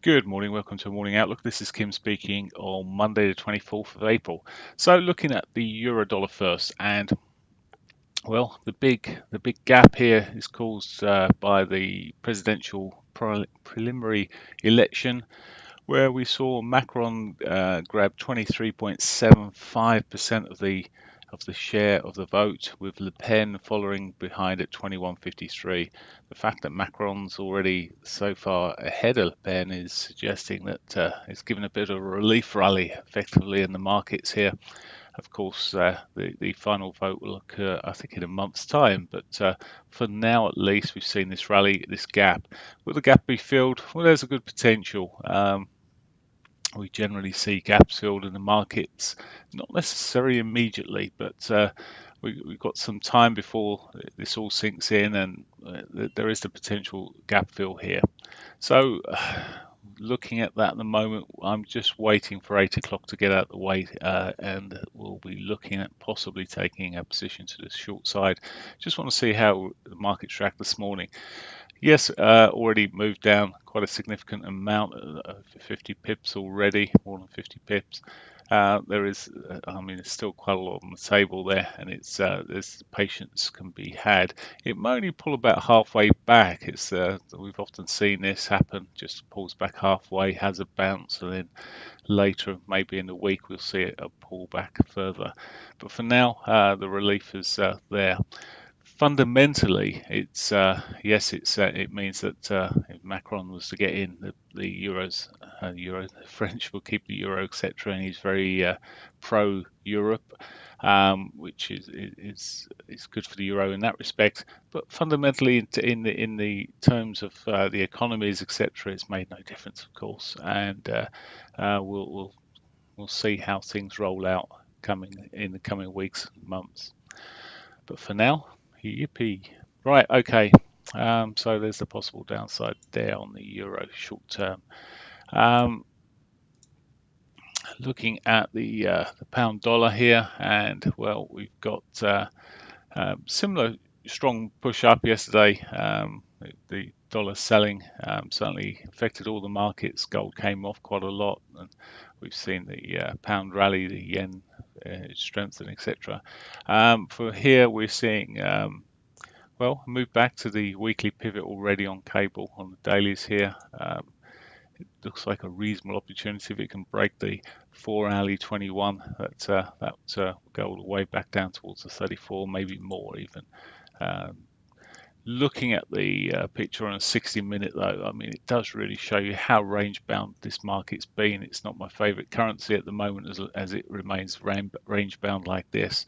Good morning, welcome to Morning Outlook. This is Kim speaking on Monday, the 24th of April. So, looking at the euro dollar first, and well, the big gap here is caused by the presidential preliminary election, where we saw Macron grab 23.75% of the share of the vote, with Le Pen following behind at 21.53. The fact that Macron's already so far ahead of Le Pen is suggesting that it's given a bit of a relief rally effectively in the markets here. Of course, the final vote will occur, I think, in a month's time. But for now, at least, we've seen this rally, this gap. Will the gap be filled? Well, there's a good potential. We generally see gaps filled in the markets, not necessarily immediately, but we've got some time before this all sinks in, and there is the potential gap fill here. So, looking at that at the moment, I'm just waiting for 8 o'clock to get out of the way, and we'll be looking at possibly taking a position to the short side. Just want to see how the market tracked this morning. Yes, already moved down quite a significant amount, 50 pips already, more than 50 pips. There is, I mean, there's still quite a lot on the table there, and there's patience can be had. It may only pull about halfway back. We've often seen this happen, just pulls back halfway, has a bounce, and then later, maybe in the week, we'll see it pull back further. But for now, the relief is there. Fundamentally, it's yes, it means that if Macron was to get in, the the French will keep the euro, etc. And he's very pro-Europe, which is good for the euro in that respect. But fundamentally, in the terms of the economies, etc., it's made no difference, of course. And we'll see how things roll out coming in the coming weeks and months. But for now, yippee. Right, okay. So there's the possible downside there on the euro short term. Um, Looking at the pound dollar here, and well, we've got similar strong push up yesterday. The dollar selling certainly affected all the markets. Gold came off quite a lot, and we've seen the pound rally, the yen strengthen, etc. For here, we're seeing well, move back to the weekly pivot already on cable on the dailies here. It looks like a reasonable opportunity if it can break the 4-hourly 21. That go all the way back down towards the 34, maybe more even. Um, Looking at the picture on a 60-minute though, I mean, it does really show you how range bound this market's been. It's not my favorite currency at the moment as it remains range bound like this.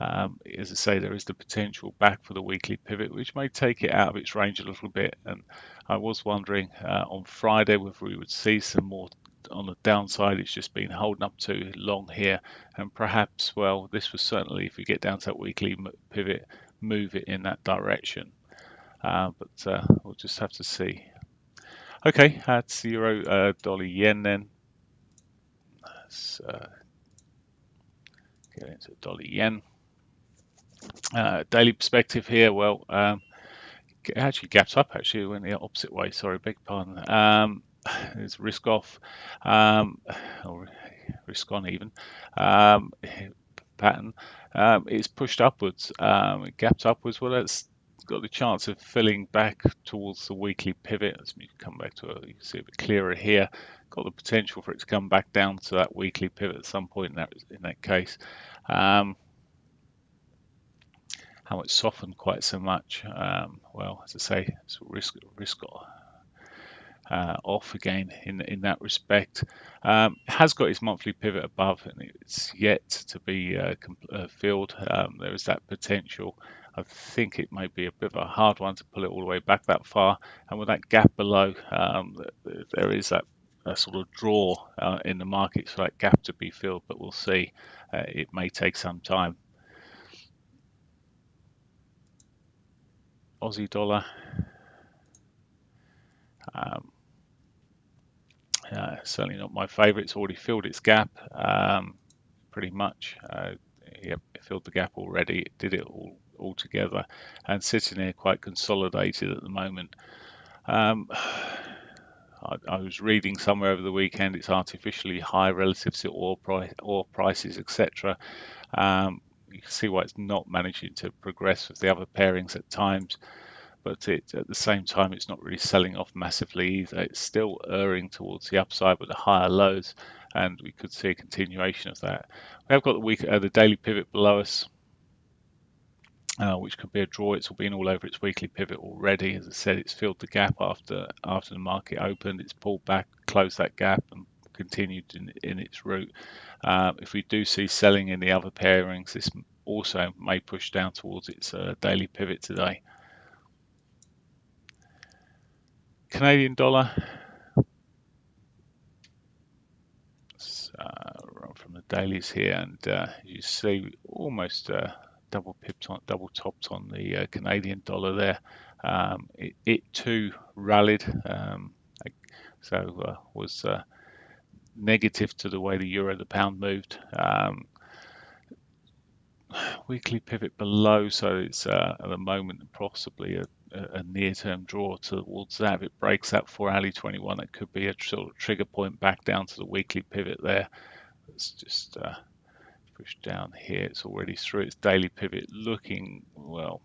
As I say, there is the potential back for the weekly pivot, which may take it out of its range a little bit. And I was wondering on Friday whether we would see some more on the downside. It's just been holding up too long here, and perhaps, well, this was certainly, if we get down to that weekly pivot, move it in that direction. But we'll just have to see. Okay, that's euro, dollar, yen then. Let's get into dollar, yen. Daily perspective here, well, it actually gaps up, actually, went the opposite way, sorry, beg pardon. There's risk off, or risk on even, um, pattern. It's pushed upwards, it gaps upwards. Well, that's got the chance of filling back towards the weekly pivot. Let's come back to it, you can see a bit clearer here. Got the potential for it to come back down to that weekly pivot at some point in that case. How it's softened quite so much. Well, as I say, it's risk off again in that respect. Has got its monthly pivot above, and it's yet to be filled. There is that potential. I think it may be a bit of a hard one to pull it all the way back that far, and with that gap below, there is that a sort of draw in the market for that gap to be filled, but we'll see. It may take some time. Aussie dollar. Um, Certainly not my favourite. It's already filled its gap, pretty much. Yep, it filled the gap already. It did it all together, and sitting there quite consolidated at the moment. I was reading somewhere over the weekend it's artificially high relative to oil prices, etc. You can see why it's not managing to progress with the other pairings at times, but at the same time it's not really selling off massively either. It's still erring towards the upside with the higher lows, and we could see a continuation of that. We have got the daily pivot below us, which could be a draw. It's been all over its weekly pivot already. As I said, it's filled the gap after the market opened. It's pulled back, closed that gap, and continued in its route. If we do see selling in the other pairings, this also may push down towards its daily pivot today. Canadian dollar. Run from the dailies here, and you see almost double topped on the Canadian dollar there. It too rallied, so was negative to the way the euro, the pound moved. Weekly pivot below, so it's at the moment possibly a near-term draw towards that. If it breaks that 4-hourly 21, that could be a sort of trigger point back down to the weekly pivot there. Let's just push down here. It's already through its daily pivot, looking, well,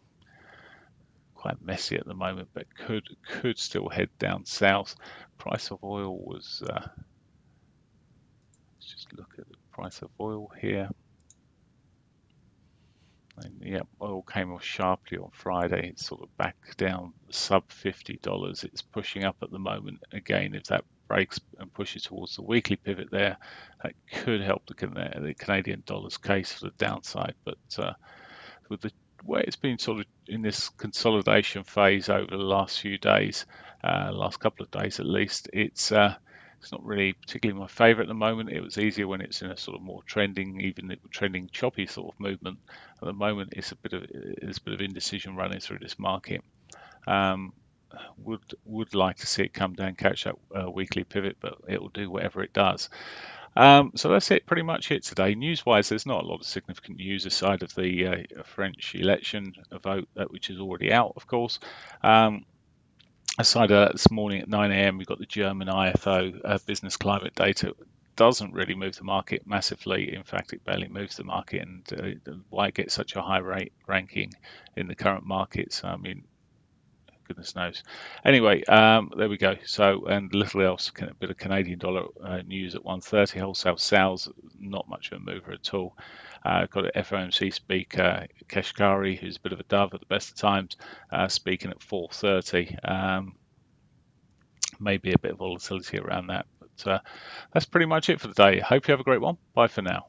quite messy at the moment, but could still head down south. Price of oil was, let's just look at the price of oil here. And yeah, oil came off sharply on Friday. It's sort of back down sub $50. It's pushing up at the moment. Again, if that breaks and pushes towards the weekly pivot there, that could help the Canadian dollar's case for the downside. But with the way it's been sort of in this consolidation phase over the last few days, last couple of days at least, it's not really particularly my favorite at the moment. It was easier when it's in a sort of more trending, even trending choppy sort of movement. At the moment, it's a bit of indecision running through this market. Would like to see it come down, catch that weekly pivot, but it will do whatever it does. So that's pretty much it today. News-wise, there's not a lot of significant news aside of the French election vote, which is already out, of course. Aside of that, this morning at 9 a.m, we've got the German IFO business climate data. It doesn't really move the market massively. In fact, it barely moves the market. And why get such a high ranking in the current markets? I mean, goodness knows. Anyway, there we go. So, and little else, a bit of Canadian dollar news at 1:30. Wholesale sales, not much of a mover at all. Got an FOMC speaker, Kashkari, who's a bit of a dove at the best of times, speaking at 4:30. Maybe a bit of volatility around that, but that's pretty much it for the day. Hope you have a great one. Bye for now.